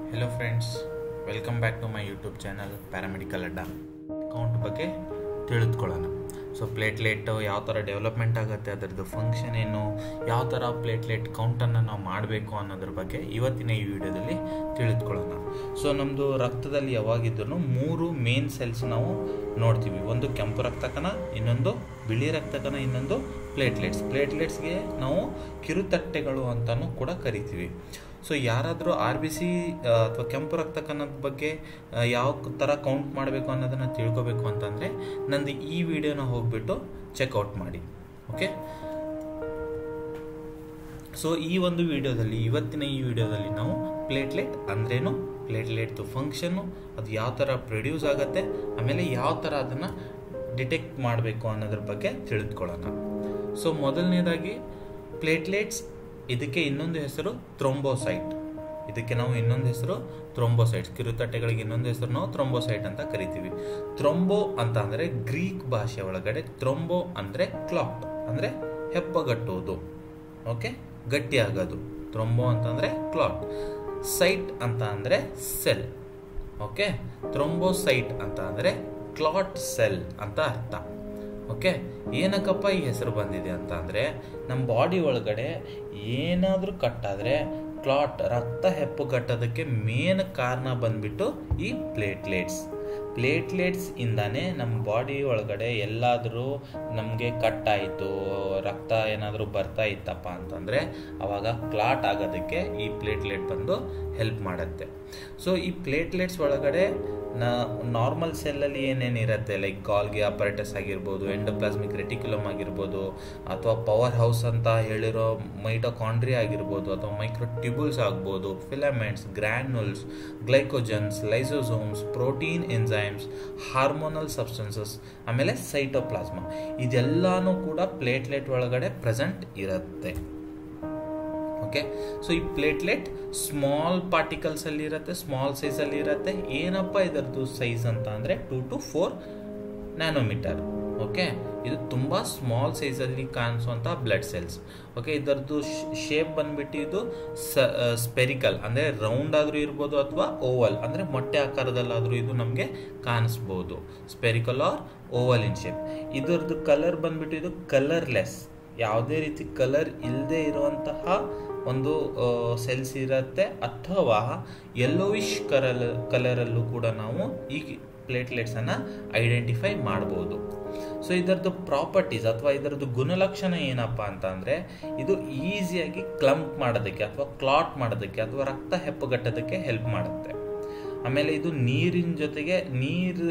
Hello friends, welcome back to my YouTube channel paramedical ಅಡ್ಡ. Count ಬಗ್ಗೆ ತಿಳಿದುಕೊಳ್ಳೋಣ. So platelet ಯಾವ ಥರ ಡೆವಲಪ್ಮೆಂಟ್ ಆಗುತ್ತೆ, ಅದರದ್ದು ಫಂಕ್ಷನ್ ಏನು, ಯಾವ ಥರ ಪ್ಲೇಟ್ಲೆಟ್ ಕೌಂಟನ್ನು ನಾವು ಮಾಡಬೇಕು ಅನ್ನೋದ್ರ ಬಗ್ಗೆ ಇವತ್ತಿನ ಈ ವಿಡಿಯೋದಲ್ಲಿ ತಿಳಿದುಕೊಳ್ಳೋಣ. ಸೊ ನಮ್ಮದು ರಕ್ತದಲ್ಲಿ ಯಾವಾಗಿದ್ರೂ 3 ಮೇನ್ ಸೆಲ್ಸ್ ನಾವು ನೋಡ್ತೀವಿ. ಒಂದು ಕೆಂಪು ರಕ್ತ ಕಣ, ಇನ್ನೊಂದು ಬಿಳಿ ರಕ್ತ ಕಣ, ಇನ್ನೊಂದು ಪ್ಲೇಟ್ಲೆಟ್ಸ್ಗೆ ನಾವು ಕಿರುತಟ್ಟೆಗಳು ಅಂತಲೂ ಕೂಡ ಕರಿತೀವಿ. ಸೊ ಯಾರಾದರೂ RBC ಅಥವಾ ಕೆಂಪು ರಕ್ತ ಕಣದ ಬಗ್ಗೆ ಯಾವ ಥರ ಕೌಂಟ್ ಮಾಡಬೇಕು ಅನ್ನೋದನ್ನು ತಿಳ್ಕೊಬೇಕು ಅಂತಂದರೆ ನಂದು ಈ ವಿಡಿಯೋನ ಹೋಗ್ಬಿಟ್ಟು ಚೆಕ್ಔಟ್ ಮಾಡಿ. ಓಕೆ, ಸೊ ಇವತ್ತಿನ ಈ ವಿಡಿಯೋದಲ್ಲಿ ನಾವು ಪ್ಲೇಟ್ಲೆಟ್ ಅಂದ್ರೇನು, ಪ್ಲೇಟ್ಲೆಟ್ದು ಫಂಕ್ಷನ್ನು, ಅದು ಯಾವ ಥರ ಪ್ರೊಡ್ಯೂಸ್ ಆಗುತ್ತೆ, ಆಮೇಲೆ ಯಾವ ಥರ ಅದನ್ನು ಡಿಟೆಕ್ಟ್ ಮಾಡಬೇಕು ಅನ್ನೋದ್ರ ಬಗ್ಗೆ ತಿಳಿದುಕೊಳ್ಳೋಣ. ಸೊ ಮೊದಲನೇದಾಗಿ ಪ್ಲೇಟ್ಲೆಟ್ಸ್, ಇದಕ್ಕೆ ಇನ್ನೊಂದು ಹೆಸರು ಥ್ರೋಂಬೋಸೈಟ್. ಕಿರುತಟ್ಟೆಗಳಿಗೆ ಇನ್ನೊಂದು ಹೆಸರು ನಾವು ಥ್ರೋಂಬೋಸೈಟ್ ಅಂತ ಕರಿತೀವಿ. ಥ್ರೋಂಬೋ ಅಂತ ಅಂದರೆ ಗ್ರೀಕ್ ಭಾಷೆ ಒಳಗಡೆ ಥ್ರೋಂಬೋ ಅಂದರೆ ಕ್ಲಾಟ್, ಅಂದರೆ ಹೆಪ್ಪಗಟ್ಟುವುದು, ಓಕೆ, ಗಟ್ಟಿಯಾಗೋದು. ಥ್ರೋಂಬೋ ಅಂತಂದರೆ ಕ್ಲಾಟ್. ಸೈಟ್ ಅಂತ ಅಂದರೆ ಸೆಲ್, ಓಕೆ. ಥ್ರೋಂಬೋಸೈಟ್ ಅಂತ ಅಂದರೆ ಕ್ಲಾಟ್ ಸೆಲ್ ಅಂತ ಅರ್ಥ. ಓಕೆ, ಏನಕ್ಕಪ್ಪ ಈ ಹೆಸರು ಬಂದಿದೆ ಅಂತ ಅಂದರೆ ನಮ್ಮ ಬಾಡಿ ಒಳಗಡೆ ಏನಾದರೂ ಕಟ್ಟಾದರೆ ಕ್ಲಾಟ್, ರಕ್ತ ಹೆಪ್ಪುಗಟ್ಟೋದಕ್ಕೆ ಮೇನ್ ಕಾರಣ ಬಂದ್ಬಿಟ್ಟು ಈ ಪ್ಲೇಟ್ಲೆಟ್ಸ್ ಇಂದಾನೆ ನಮ್ಮ ಬಾಡಿ ಒಳಗಡೆ ಎಲ್ಲಾದರೂ ನಮಗೆ ಕಟ್ಟಾಯಿತು, ರಕ್ತ ಏನಾದರೂ ಬರ್ತಾ ಇತ್ತಪ್ಪ ಅಂತಂದರೆ ಅವಾಗ ಕ್ಲಾಟ್ ಆಗೋದಕ್ಕೆ ಈ ಪ್ಲೇಟ್ಲೆಟ್ ಬಂದು ಹೆಲ್ಪ್ ಮಾಡುತ್ತೆ. ಸೊ ಈ ಪ್ಲೇಟ್ಲೆಟ್ಸ್ ಒಳಗಡೆ ನಾರ್ಮಲ್ ಸೆಲ್ಲಲ್ಲಿ ಏನೇನಿರುತ್ತೆ, ಲೈಕ್ ಗಾಲ್ಗಿ ಅಪರೇಟಸ್ ಆಗಿರ್ಬೋದು, ಎಂಡೋಪ್ಲಾಸ್ಮಿಕ್ ರೆಟಿಕ್ಯುಲಮ್ ಆಗಿರ್ಬೋದು, ಅಥವಾ ಪವರ್ ಹೌಸ್ ಅಂತ ಹೇಳಿರೋ ಮೈಟೋಕಾಂಡ್ರಿಯಾ ಆಗಿರ್ಬೋದು, ಅಥವಾ ಮೈಕ್ರೋಟ್ಯೂಬ್ಯೂಲ್ಸ್ ಆಗ್ಬೋದು, filaments, granules, glycogens, lysosomes, protein enzymes, hormonal substances, ಆಮೇಲೆ ಸೈಟೋಪ್ಲಾಸ್ಮಾ, ಇದೆಲ್ಲಾನು ಕೂಡ ಪ್ಲೇಟ್ಲೆಟ್ ಒಳಗಡೆ ಪ್ರೆಸೆಂಟ್ ಇರುತ್ತೆ. ಓಕೆ, ಸೊ ಈ ಪ್ಲೇಟ್ಲೆಟ್ ಸ್ಮಾಲ್ ಪಾರ್ಟಿಕಲ್ಸ್ ಅಲ್ಲಿ ಇರುತ್ತೆ, ಸ್ಮಾಲ್ ಸೈಜ್ ಅಲ್ಲಿ ಇರುತ್ತೆ. ಏನಪ್ಪ ಇದರದ್ದು ಸೈಜ್ ಅಂತ ಅಂದರೆ 2 to 4 ನ್ಯಾನೋಮೀಟರ್. ಓಕೆ, ಇದು ತುಂಬ ಸ್ಮಾಲ್ ಸೈಜಲ್ಲಿ ಕಾಣಿಸುವಂಥ ಬ್ಲಡ್ ಸೆಲ್ಸ್. ಓಕೆ, ಇದರದ್ದು ಶೇಪ್ ಬಂದ್ಬಿಟ್ಟು ಇದು ಸ್ಪೆರಿಕಲ್, ಅಂದರೆ ರೌಂಡ್ ಆದರೂ ಇರ್ಬೋದು, ಅಥವಾ ಓವಲ್ ಅಂದರೆ ಮೊಟ್ಟೆ ಆಕಾರದಲ್ಲಾದರೂ ಇದು ನಮಗೆ ಕಾಣಿಸ್ಬೋದು. Spherical or oval in shape. ಇದರದ್ದು ಕಲರ್ ಬಂದ್ಬಿಟ್ಟು ಇದು ಕಲರ್ಲೆಸ್, ಯಾವುದೇ ರೀತಿ ಕಲರ್ ಇಲ್ಲದೆ ಇರುವಂತಹ ಒಂದು ಸೆಲ್ಸ್ ಇರುತ್ತೆ, ಅಥವಾ ಯೆಲ್ಲೋವಿಶ್ ಕಲರಲ್ಲೂ ಕೂಡ ನಾವು ಈ ಪ್ಲೇಟ್ಲೆಟ್ಸನ್ನು ಐಡೆಂಟಿಫೈ ಮಾಡ್ಬೋದು. ಸೊ ಇದರದ್ದು ಪ್ರಾಪರ್ಟೀಸ್ ಅಥವಾ ಇದರದ್ದು ಗುಣಲಕ್ಷಣ ಏನಪ್ಪ ಅಂತ ಅಂದರೆ ಇದು ಈಸಿಯಾಗಿ ಕ್ಲಂಪ್ ಮಾಡೋದಕ್ಕೆ ಅಥವಾ ಕ್ಲಾಟ್ ಮಾಡೋದಕ್ಕೆ ಅಥವಾ ರಕ್ತ ಹೆಪ್ಪುಗಟ್ಟೋದಕ್ಕೆ ಹೆಲ್ಪ್ ಮಾಡುತ್ತೆ. ಆಮೇಲೆ ಇದು ನೀರಿನ ಜೊತೆಗೆ ನೀರು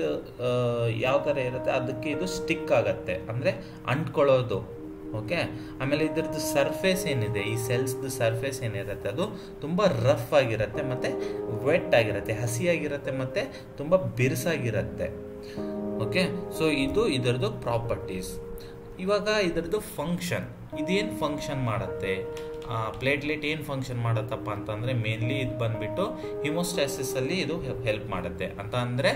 ಯಾವ ಥರ ಇರುತ್ತೆ ಅದಕ್ಕೆ ಇದು ಸ್ಟಿಕ್ ಆಗುತ್ತೆ, ಅಂದರೆ ಅಂಟ್ಕೊಳ್ಳೋದು. ಓಕೆ, ಆಮೇಲೆ ಇದರದ್ದು ಸರ್ಫೇಸ್ ಏನಿದೆ, ಈ ಸೆಲ್ಸ್ದು ಸರ್ಫೇಸ್ ಏನಿರುತ್ತೆ ಅದು ತುಂಬ ರಫ್ ಆಗಿರುತ್ತೆ, ಮತ್ತು ವೆಟ್ ಆಗಿರುತ್ತೆ, ಹಸಿಯಾಗಿರುತ್ತೆ, ಮತ್ತು ತುಂಬ ಬಿರುಸಾಗಿರುತ್ತೆ. ಓಕೆ, ಸೊ ಇದು ಇದರದ್ದು ಪ್ರಾಪರ್ಟೀಸ್. ಇವಾಗ ಇದರದ್ದು ಫಂಕ್ಷನ್, ಇದೇನು ಫಂಕ್ಷನ್ ಮಾಡುತ್ತೆ, ಪ್ಲೇಟ್ಲೆಟ್ ಏನು ಫಂಕ್ಷನ್ ಮಾಡುತ್ತಪ್ಪ ಅಂತಂದರೆ ಮೇನ್ಲಿ ಇದು ಬಂದುಬಿಟ್ಟು ಹಿಮೋಸ್ಟಾಸಿಸಲ್ಲಿ ಇದು ಹೆಲ್ಪ್ ಮಾಡುತ್ತೆ. ಅಂತ ಅಂದರೆ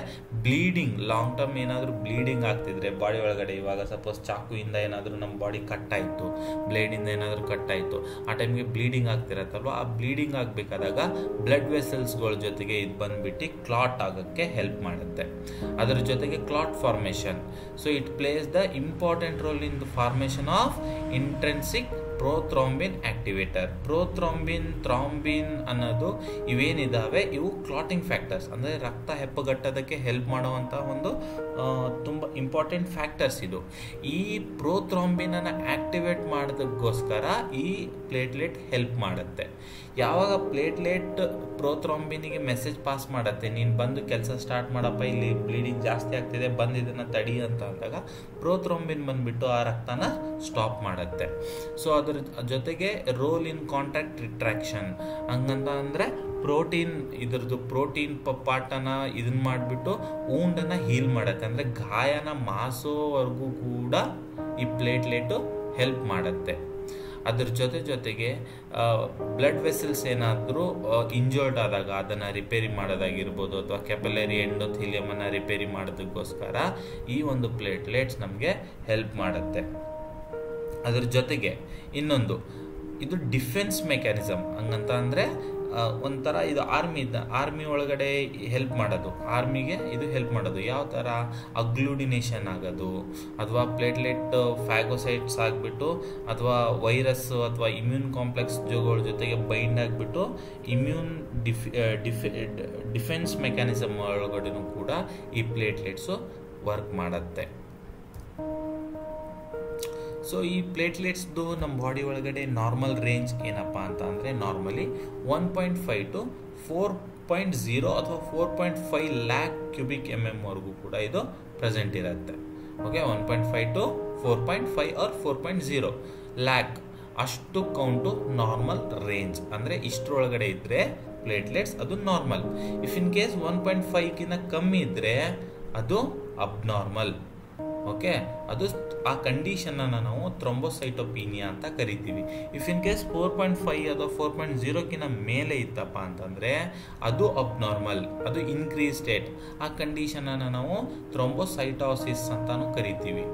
ಬ್ಲೀಡಿಂಗ್, ಲಾಂಗ್ ಟರ್ಮ್ ಏನಾದರೂ ಬ್ಲೀಡಿಂಗ್ ಆಗ್ತಿದ್ರೆ ಬಾಡಿ ಒಳಗಡೆ, ಇವಾಗ ಸಪೋಸ್ ಚಾಕುಯಿಂದ ಏನಾದರೂ ನಮ್ಮ ಬಾಡಿ ಕಟ್ಟಾಯಿತು, ಬ್ಲೇಡಿಂದ ಏನಾದರೂ ಕಟ್ಟಾಯಿತು, ಆ ಟೈಮ್ಗೆ ಬ್ಲೀಡಿಂಗ್ ಆಗ್ತಿರತ್ತಲ್ವ, ಆ ಬ್ಲೀಡಿಂಗ್ ಆಗಬೇಕಾದಾಗ ಬ್ಲಡ್ ವೆಸಲ್ಸ್ಗಳ ಜೊತೆಗೆ ಇದು ಬಂದುಬಿಟ್ಟು ಕ್ಲಾಟ್ ಆಗೋಕ್ಕೆ ಹೆಲ್ಪ್ ಮಾಡುತ್ತೆ. ಅದರ ಜೊತೆಗೆ clot formation. So it plays the important role in the formation of intrinsic prothrombin activator. Thrombin ಅನ್ನೋದು ಇವೇನಿದ್ದಾವೆ ಇವು ಕ್ಲಾಟಿಂಗ್ ಫ್ಯಾಕ್ಟರ್ಸ್, ಅಂದರೆ ರಕ್ತ ಹೆಪ್ಪುಗಟ್ಟೋದಕ್ಕೆ ಹೆಲ್ಪ್ ಮಾಡುವಂಥ ಒಂದು ತುಂಬ ಇಂಪಾರ್ಟೆಂಟ್ ಫ್ಯಾಕ್ಟರ್ಸ್ ಇದು. ಈ ಪ್ರೋಥ್ರಾಂಬಿನನ್ನು ಆಕ್ಟಿವೇಟ್ ಮಾಡೋದಕ್ಕೋಸ್ಕರ ಈ ಪ್ಲೇಟ್ಲೆಟ್ ಹೆಲ್ಪ್ ಮಾಡುತ್ತೆ. ಯಾವಾಗ ಪ್ಲೇಟ್ಲೆಟ್ ಪ್ರೋಥ್ರಾಂಬಿನಿಗೆ ಮೆಸೇಜ್ ಪಾಸ್ ಮಾಡುತ್ತೆ, ನೀನು ಬಂದು ಕೆಲಸ ಸ್ಟಾರ್ಟ್ ಮಾಡಪ್ಪ, ಇಲ್ಲಿ ಬ್ಲೀಡಿಂಗ್ ಜಾಸ್ತಿ ಆಗ್ತಿದೆ, ಬಂದು ಇದನ್ನು ತಡಿ ಅಂತ ಅಂದಾಗ ಪ್ರೋಥ್ರಾಂಬಿನ್ ಬಂದುಬಿಟ್ಟು ಆ ರಕ್ತನ ಸ್ಟಾಪ್ ಮಾಡುತ್ತೆ. ಸೊ ಅದ್ರ ಜೊತೆಗೆ ರೋಲ್ ಇನ್ ಕಾಂಟ್ಯಾಕ್ಟ್ ರಿಟ್ರಾಕ್ಷನ್, ಹಂಗಂತ ಅಂದರೆ ಇದರದ್ದು ಪ್ರೋಟೀನ್ ಪಾರ್ಟನ್ನು ಇದನ್ನ ಮಾಡಿಬಿಟ್ಟು ಊಂಡನ್ನು ಹೀಲ್ ಮಾಡುತ್ತೆ, ಅಂದರೆ ಗಾಯನ ಮಾಸೋವರೆಗೂ ಕೂಡ ಈ ಪ್ಲೇಟ್ಲೆಟು ಹೆಲ್ಪ್ ಮಾಡುತ್ತೆ. ಅದ್ರ ಜೊತೆಗೆ ಬ್ಲಡ್ ವೆಸಲ್ಸ್ ಏನಾದರೂ ಇಂಜರ್ಡ್ ಆದಾಗ ಅದನ್ನು ರಿಪೇರಿ ಮಾಡೋದಾಗಿರ್ಬೋದು, ಅಥವಾ ಕ್ಯಾಪಿಲರಿ ಎಂಡೋಥೀಲಿಯಮನ್ನು ರಿಪೇರಿ ಮಾಡೋದಕ್ಕೋಸ್ಕರ ಈ ಒಂದು ಪ್ಲೇಟ್ಲೆಟ್ಸ್ ನಮಗೆ ಹೆಲ್ಪ್ ಮಾಡುತ್ತೆ. ಅದರ ಜೊತೆಗೆ ಇನ್ನೊಂದು, ಇದು ಡಿಫೆನ್ಸ್ ಮೆಕ್ಯಾನಿಸಮ್. ಹಂಗಂತ ಅಂದರೆ ಒಂಥರ ಇದು ಆರ್ಮಿ ಒಳಗಡೆ ಹೆಲ್ಪ್ ಮಾಡೋದು, ಆರ್ಮಿಗೆ ಇದು ಹೆಲ್ಪ್ ಮಾಡೋದು. ಯಾವ ಥರ ಅಗ್ಲೂಡಿನೇಷನ್ ಆಗೋದು, ಅಥವಾ ಪ್ಲೇಟ್ಲೆಟ್ ಫ್ಯಾಗೋಸೈಟ್ಸ್ ಆಗಿಬಿಟ್ಟು ಅಥವಾ ವೈರಸ್ ಅಥವಾ ಇಮ್ಯೂನ್ ಕಾಂಪ್ಲೆಕ್ಸ್ ಜೋಗಳ ಜೊತೆಗೆ ಬೈಂಡ್ ಆಗಿಬಿಟ್ಟು ಇಮ್ಯೂನ್ ಡಿಫೆನ್ಸ್ ಮೆಕ್ಯಾನಿಸಮ್ ಒಳಗಡೆನೂ ಕೂಡ ಈ ಪ್ಲೇಟ್ಲೆಟ್ಸು ವರ್ಕ್ ಮಾಡುತ್ತೆ. ಸೊ ಈ ಪ್ಲೇಟ್ಲೆಟ್ಸ್ದು ನಮ್ಮ ಬಾಡಿ ಒಳಗಡೆ ನಾರ್ಮಲ್ ರೇಂಜ್ ಏನಪ್ಪ ಅಂತ ಅಂದರೆ ನಾರ್ಮಲಿ 1.5 to 4.0 ಅಥವಾ 4.5 ಲ್ಯಾಕ್ ಕ್ಯೂಬಿಕ್ ವರೆಗೂ ಕೂಡ ಇದು ಪ್ರೆಸೆಂಟ್ ಇರುತ್ತೆ. ಓಕೆ, 1.5 to 4.5 ಆರ್ 4.0 ಲ್ಯಾಕ್ ಅಷ್ಟು ಕೌಂಟು ನಾರ್ಮಲ್ ರೇಂಜ್. ಅಂದರೆ ಇಷ್ಟರೊಳಗಡೆ ಇದ್ದರೆ ಪ್ಲೇಟ್ಲೆಟ್ಸ್ ಅದು ನಾರ್ಮಲ್. ಇಫ್ ಇನ್ ಕೇಸ್ 1.5ಗಿಂತ ಕಮ್ಮಿ ಇದ್ದರೆ ಅದು ಅಬ್ನಾರ್ಮಲ್. ಓಕೆ, ಅದು ಆ ಕಂಡೀಷನನ್ನು ನಾವು ಥ್ರೊಂಬೋಸೈಟೋಪೀನಿಯಾ ಅಂತ ಕರಿತೀವಿ. ಇಫ್ ಇನ್ ಕೇಸ್ 4.5 ಅಥವಾ 4.0ಗಿಂತ ಮೇಲೆ ಇತ್ತಪ್ಪ ಅಂತಂದರೆ ಅದು ಅಬ್ನಾರ್ಮಲ್, ಅದು ಇನ್ಕ್ರೀಸ್ ಸ್ಟೇಟ್. ಆ ಕಂಡೀಷನನ್ನು ನಾವು ಥ್ರೊಂಬೋಸೈಟೋಸಿಸ್ ಅಂತಾನು ಕರಿತೀವಿ.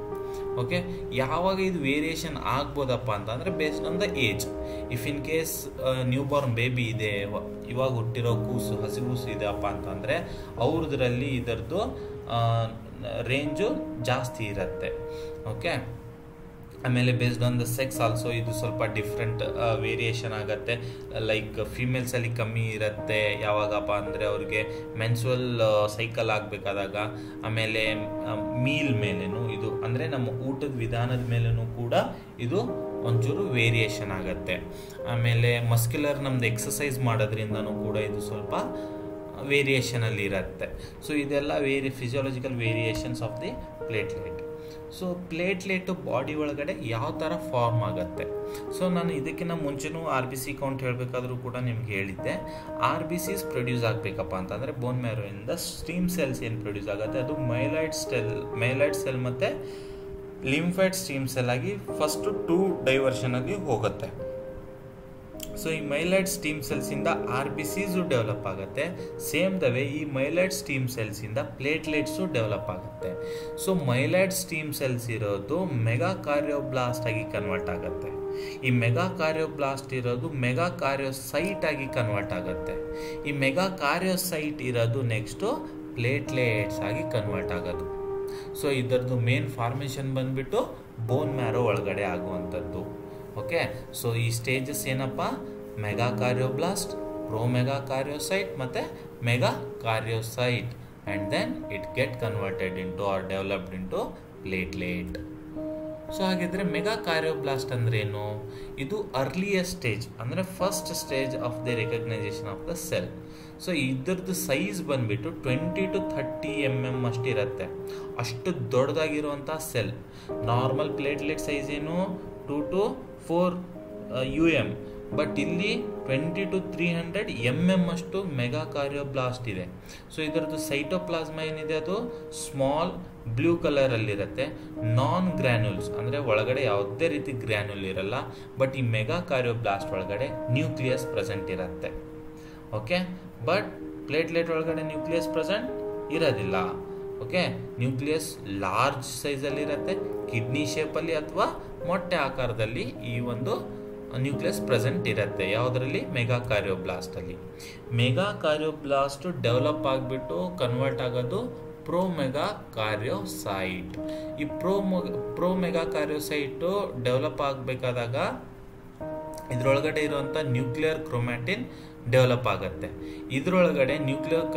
ಓಕೆ, ಯಾವಾಗ ಇದು ವೇರಿಯೇಷನ್ ಆಗ್ಬೋದಪ್ಪ ಅಂತಂದರೆ based on the age. If in case new Born baby ಇದೆ, ಇವಾಗ ಹುಟ್ಟಿರೋ ಕೂಸು, ಹಸಿಗೂಸು ಇದೆ ಅಪ್ಪ ಅಂತಂದರೆ ಅವ್ರದ್ರಲ್ಲಿ ಇದರದ್ದು ರೇಂಜು ಜಾಸ್ತಿ ಇರುತ್ತೆ. ಓಕೆ, ಆಮೇಲೆ based on the sex also ಇದು ಸ್ವಲ್ಪ ಡಿಫ್ರೆಂಟ್ ವೇರಿಯೇಷನ್ ಆಗುತ್ತೆ. ಲೈಕ್ ಫಿಮೇಲ್ಸಲ್ಲಿ ಕಮ್ಮಿ ಇರುತ್ತೆ ಯಾವಾಗಪ್ಪ ಅಂದರೆ ಅವ್ರಿಗೆ ಮೆನ್ಸುವಲ್ ಸೈಕಲ್ ಆಗಬೇಕಾದಾಗ. ಆಮೇಲೆ ಮೀಲ್ ಮೇಲೇನು ಇದು ಅಂದರೆ ನಮ್ಮ ಊಟದ ವಿಧಾನದ ಮೇಲೂ ಕೂಡ ಇದು ಒಂಚೂರು ವೇರಿಯೇಷನ್ ಆಗುತ್ತೆ. ಆಮೇಲೆ ಮಸ್ಕ್ಯುಲರ್ ನಮ್ದು ಎಕ್ಸಸೈಸ್ ಮಾಡೋದ್ರಿಂದನೂ ಕೂಡ ಇದು ಸ್ವಲ್ಪ ವೇರಿಯೇಷನಲ್ಲಿ ಇರುತ್ತೆ. ಸೊ ಇದೆಲ್ಲ physiological variations of the platelet. So platelet body ಒಳಗಡೆ ಯಾವ ಥರ ಫಾರ್ಮ್ ಆಗುತ್ತೆ. ಸೊ ನಾನು ಇದಕ್ಕಿಂತ ಮುಂಚೆನೂ RBC ಕೌಂಟ್ ಹೇಳಬೇಕಾದ್ರೂ ಕೂಡ ನಿಮ್ಗೆ ಹೇಳಿದ್ದೆ. RBCs ಪ್ರೊಡ್ಯೂಸ್ ಆಗಬೇಕಪ್ಪ ಅಂತಂದರೆ ಬೋನ್ ಮ್ಯಾರೋಯಿಂದ ಸ್ಟೀಮ್ ಸೆಲ್ಸ್ ಏನು ಪ್ರೊಡ್ಯೂಸ್ ಆಗುತ್ತೆ ಅದು ಮೈಲಾಯ್ಡ್ ಸೆಲ್ ಮತ್ತು ಲಿಂಫಾಯ್ಡ್ ಸ್ಟೀಮ್ ಸೆಲ್ ಆಗಿ ಫಸ್ಟು 2 ಡೈವರ್ಷನ್ ಆಗಿ ಹೋಗುತ್ತೆ. ಸೊ ಈ ಮೈಲಾಯ್ಡ್ ಸ್ಟೀಮ್ ಸೆಲ್ಸಿಂದ RBCಸು ಡೆವಲಪ್ ಆಗುತ್ತೆ. ಸೇಮ್ ದ ವೇ ಈ ಮೈಲಾಯ್ಡ್ ಸ್ಟೀಮ್ ಸೆಲ್ಸಿಂದ ಪ್ಲೇಟ್ಲೆಟ್ಸು ಡೆವಲಪ್ ಆಗುತ್ತೆ. ಸೊ ಮೈಲಾಯ್ಡ್ ಸ್ಟೀಮ್ ಸೆಲ್ಸ್ ಇರೋದು ಮೆಗಾ ಕಾರ್ಯೋಬ್ಲಾಸ್ಟ್ ಆಗಿ ಕನ್ವರ್ಟ್ ಆಗುತ್ತೆ. ಈ ಮೆಗಾ ಕಾರ್ಯೋಬ್ಲಾಸ್ಟ್ ಇರೋದು ಮೆಗಾ ಕಾರ್ಯೋಸೈಟ್ ಆಗಿ ಕನ್ವರ್ಟ್ ಆಗುತ್ತೆ. ಈ ಮೆಗಾ ಕಾರ್ಯೋಸೈಟ್ ಇರೋದು ನೆಕ್ಸ್ಟು ಪ್ಲೇಟ್ಲೆಟ್ಸ್ ಆಗಿ ಕನ್ವರ್ಟ್ ಆಗೋದು. ಸೊ ಇದರದ್ದು ಮೇನ್ ಫಾರ್ಮೇಷನ್ ಬಂದ್ಬಿಟ್ಟು ಬೋನ್ ಮ್ಯಾರೋ ಒಳಗಡೆ ಆಗುವಂಥದ್ದು. ಓಕೆ, ಸೊ ಈ ಸ್ಟೇಜಸ್ ಏನಪ್ಪ, megakaryoblast, promegakaryocyte ಮತ್ತು megakaryocyte, and then it get converted into or developed into platelet. So ಹಾಗಿದ್ರೆ ಮೆಗಾ ಕಾರ್ಯೋಬ್ಲಾಸ್ಟ್ ಅಂದ್ರೇನು? ಇದು ಅರ್ಲಿಯಸ್ಟ್ ಸ್ಟೇಜ್, ಅಂದರೆ first stage of the recognition of the cell. So ಇದರದ್ದು size ಬಂದ್ಬಿಟ್ಟು 20 to 30 mm ಅಷ್ಟಿರುತ್ತೆ. ಅಷ್ಟು ದೊಡ್ಡದಾಗಿರುವಂಥ ಸೆಲ್. ನಾರ್ಮಲ್ ಪ್ಲೇಟ್ಲೆಟ್ ಸೈಜ್ ಏನು 2 to 4 UM, ಬಟ್ ಇಲ್ಲಿ 20 to 300 mm ಅಷ್ಟು ಮೆಗಾ ಕಾರ್ಯೋಬ್ಲಾಸ್ಟ್ ಇದೆ. ಸೊ ಇದರದ್ದು ಸೈಟೋಪ್ಲಾಸ್ಮಾ ಏನಿದೆ ಅದು ಸ್ಮಾಲ್ ಬ್ಲೂ ಕಲರಲ್ಲಿರುತ್ತೆ. ನಾನ್ ಗ್ರ್ಯಾನ್ಯುಲ್ಸ್ ಅಂದರೆ ಒಳಗಡೆ ಯಾವುದೇ ರೀತಿ ಗ್ರ್ಯಾನ್ಯುಲ್ ಇರಲ್ಲ. ಬಟ್ ಈ ಮೆಗಾ ಕಾರ್ಯೋಬ್ಲಾಸ್ಟ್ ಒಳಗಡೆ ನ್ಯೂಕ್ಲಿಯಸ್ ಪ್ರೆಸೆಂಟ್ ಇರುತ್ತೆ. ಓಕೆ, ಬಟ್ ಪ್ಲೇಟ್ಲೆಟ್ ಒಳಗಡೆ ನ್ಯೂಕ್ಲಿಯಸ್ ಪ್ರೆಸೆಂಟ್ ಇರೋದಿಲ್ಲ. ಓಕೆ, ನ್ಯೂಕ್ಲಿಯಸ್ ಲಾರ್ಜ್ ಸೈಜಲ್ಲಿರುತ್ತೆ, ಕಿಡ್ನಿ ಶೇಪಲ್ಲಿ ಅಥವಾ ಮೊಟ್ಟೆ ಆಕಾರದಲ್ಲಿ ಈ ಒಂದು ನ್ಯೂಕ್ಲಿಯಸ್ ಪ್ರೆಸೆಂಟ್ ಇರುತ್ತೆ. ಯಾವುದರಲ್ಲಿ? ಮೆಗಾ ಕಾರ್ಯೋಬ್ಲಾಸ್ಟಲ್ಲಿ. ಮೆಗಾ ಕಾರ್ಯೋಬ್ಲಾಸ್ಟ್ ಡೆವಲಪ್ ಆಗಿಬಿಟ್ಟು ಕನ್ವರ್ಟ್ ಆಗೋದು ಪ್ರೋ ಮೆಗಾ ಕಾರ್ಯೋಸೈಟ್. ಈ ಪ್ರೋ ಮೆಗಾ ಕಾರ್ಯೋಸೈಟು ಡೆವಲಪ್ ಆಗಬೇಕಾದಾಗ ಇದರೊಳಗಡೆ ಇರುವಂಥ ನ್ಯೂಕ್ಲಿಯರ್ ಕ್ರೋಮ್ಯಾಟಿನ್ ಡೆವಲಪ್ ಆಗುತ್ತೆ. ಇದರೊಳಗಡೆ ನ್ಯೂಕ್ಲಿಯರ್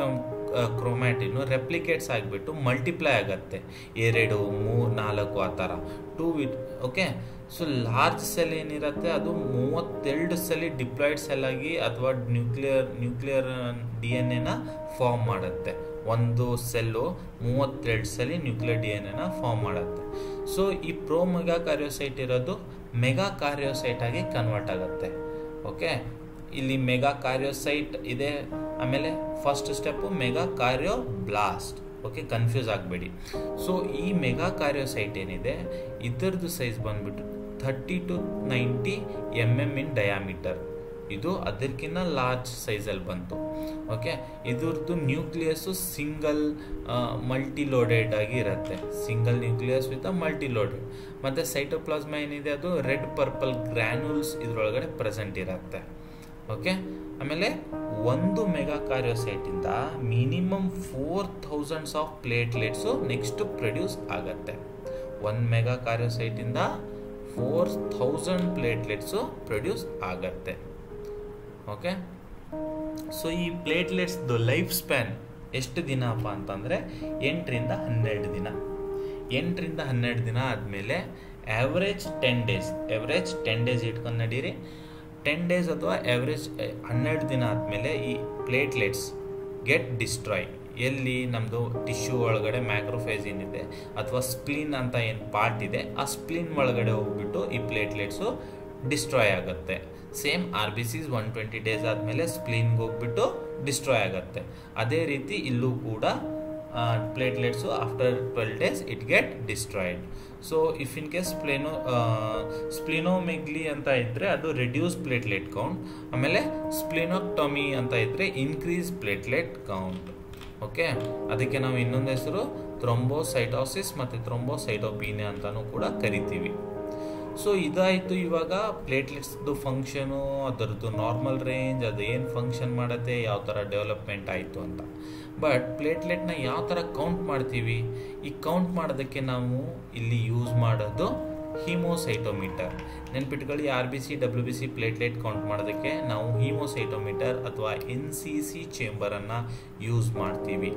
ಕ್ರೋಮ್ಯಾಟಿನ್ ರೆಪ್ಲಿಕೇಟ್ಸ್ ಆಗಿಬಿಟ್ಟು ಮಲ್ಟಿಪ್ಲೈ ಆಗುತ್ತೆ. 2, 3, 4 ಆ ಥರ 2. ಓಕೆ, ಸೊ ಲಾರ್ಜ್ ಸೆಲ್ ಏನಿರುತ್ತೆ ಅದು 32 ಸೆಲ್ ಡಿಪ್ಲಾಯ್ಡ್ ಸೆಲ್ ಆಗಿ ಅಥವಾ ನ್ಯೂಕ್ಲಿಯರ್ DNA ಫಾರ್ಮ್ ಮಾಡುತ್ತೆ. ಒಂದು cell 32 cell nuclear DNA form ಮಾಡುತ್ತೆ. ಸೊ ಈ ಪ್ರೋ ಮೆಗಾ ಕಾರ್ಯೋಸೈಟ್ ಇರೋದು ಮೆಗಾ ಕಾರ್ಯೋಸೈಟ್ ಆಗಿ ಕನ್ವರ್ಟ್ ಆಗುತ್ತೆ. ಓಕೆ, ಇಲ್ಲಿ ಮೆಗಾ ಕಾರ್ಯೋಸೈಟ್ ಇದೆ, ಆಮೇಲೆ first step megakaryoblast. Okay, confuse ಆಗಬೇಡಿ. ಸೊ ಈ ಮೆಗಾ ಕಾರ್ಯೋಸೈಟ್ ಏನಿದೆ ಇದರದ್ದು ಸೈಜ್ ಬಂದ್ಬಿಟ್ಟು 30 to 90 mm ಇನ್ ಡಯಾಮೀಟರ್. ಇದು ಅದಕ್ಕಿಂತ ಲಾರ್ಜ್ ಸೈಜಲ್ಲಿ ಬಂತು. ಓಕೆ, ಇದ್ರದ್ದು ನ್ಯೂಕ್ಲಿಯಸ್ಸು ಸಿಂಗಲ್ ಮಲ್ಟಿಲೋಡೆಡ್ ಆಗಿ ಇರುತ್ತೆ. Single nucleus with multilobed. ಮತ್ತು ಸೈಟೋಪ್ಲಾಸ್ಮಾ ಏನಿದೆ ಅದು ರೆಡ್ ಪರ್ಪಲ್ ಗ್ರ್ಯಾನ್ಯೂಲ್ಸ್ ಇದರೊಳಗಡೆ ಪ್ರೆಸೆಂಟ್ ಇರುತ್ತೆ. ಓಕೆ, ಆಮೇಲೆ 1 ಮೆಗಾ ಕಾರ್ಯೋಸೈಟಿಂದ minimum 4000 of platelets next produce ಆಗತ್ತೆ. 1 ಮೆಗಾ ಕಾರ್ಯೋಸೈಟಿಂದ 4000 ಪ್ಲೇಟ್ಲೆಟ್ಸು ಪ್ರೊಡ್ಯೂಸ್ ಆಗತ್ತೆ. ಓಕೆ, ಸೊ ಈ ಪ್ಲೇಟ್ಲೆಟ್ಸ್ದು ಲೈಫ್ ಸ್ಪ್ಯಾನ್ ಎಷ್ಟು ದಿನಪ್ಪ ಅಂತಂದರೆ 8ರಿಂದ 12 ದಿನ. 8ರಿಂದ 12 ದಿನ ಆದಮೇಲೆ ಆ್ಯಾವ್ರೇಜ್ 10 ಡೇಸ್ ಇಟ್ಕೊಂಡು ನಡೀರಿ. 10 ಡೇಸ್ ಅಥವಾ ಆ್ಯಾವ್ರೇಜ್ 12 ದಿನ ಆದಮೇಲೆ ಈ ಪ್ಲೇಟ್ಲೆಟ್ಸ್ ಗೆಟ್ ಡಿಸ್ಟ್ರಾಯ್. ಎಲ್ಲಿ ನಮ್ಮದು ಟಿಶ್ಯೂ ಒಳಗಡೆ ಮ್ಯಾಕ್ರೋಫೇಜ್ ಏನಿದೆ ಅಥವಾ ಸ್ಪ್ಲೀನ್ ಅಂತ ಏನು ಪಾರ್ಟ್ ಇದೆ, ಆ ಸ್ಪ್ಲೀನ್ ಒಳಗಡೆ ಹೋಗ್ಬಿಟ್ಟು ಈ ಪ್ಲೇಟ್ಲೆಟ್ಸು ಡಿಸ್ಟ್ರಾಯ್ ಆಗುತ್ತೆ. ಸೇಮ್ RBCs 120 ಡೇಸ್ ಆದಮೇಲೆ ಸ್ಪ್ಲೀನ್ಗೆ ಹೋಗ್ಬಿಟ್ಟು ಡಿಸ್ಟ್ರಾಯ್ ಆಗುತ್ತೆ. ಅದೇ ರೀತಿ ಇಲ್ಲೂ ಕೂಡ platelets after 12 days it get destroyed. So if in case splenomegaly ಅಂತ ಇದ್ದರೆ ಅದು ರೆಡ್ಯೂಸ್ ಪ್ಲೇಟ್ಲೆಟ್ ಕೌಂಟ್. ಆಮೇಲೆ ಸ್ಪ್ಲಿನೋಕ್ಟೊಮಿ ಅಂತ ಇದ್ದರೆ ಇನ್ಕ್ರೀಸ್ ಪ್ಲೇಟ್ಲೆಟ್ ಕೌಂಟ್. ಓಕೆ, ಅದಕ್ಕೆ ನಾವು ಇನ್ನೊಂದು ಹೆಸರು ಥ್ರೊಂಬೋಸೈಟೋಸಿಸ್ ಮತ್ತು ಥ್ರೊಂಬೋಸೈಟೋಪೀನಿಯಾ ಅಂತಲೂ ಕೂಡ ಕರಿತೀವಿ. ಸೊ ಇದಾಯಿತು ಇವಾಗ ಪ್ಲೇಟ್ಲೆಟ್ಸ್ದು ಫಂಕ್ಷನು, ಅದರದ್ದು ನಾರ್ಮಲ್ ರೇಂಜ್, ಅದು ಏನು ಫಂಕ್ಷನ್ ಮಾಡುತ್ತೆ, ಯಾವ ಥರ ಡೆವಲಪ್ಮೆಂಟ್ ಆಯಿತು ಅಂತ. ಬಟ್ ಪ್ಲೇಟ್ಲೆಟ್ನ ಯಾವ ಥರ ಕೌಂಟ್ ಮಾಡ್ತೀವಿ? ಈ ಕೌಂಟ್ ಮಾಡೋದಕ್ಕೆ ನಾವು ಇಲ್ಲಿ ಯೂಸ್ ಮಾಡೋದು ಹೀಮೋಸೈಟೋಮೀಟರ್. ನೆನ್ಪಿಟ್ಕೊಳ್ಳಿ, RBC WBC ಪ್ಲೇಟ್ಲೆಟ್ ಕೌಂಟ್ ಮಾಡೋದಕ್ಕೆ ನಾವು ಹೀಮೋಸೈಟೋಮೀಟರ್ ಅಥವಾ NCC ಚೇಂಬರನ್ನು ಯೂಸ್ ಮಾಡ್ತೀವಿ.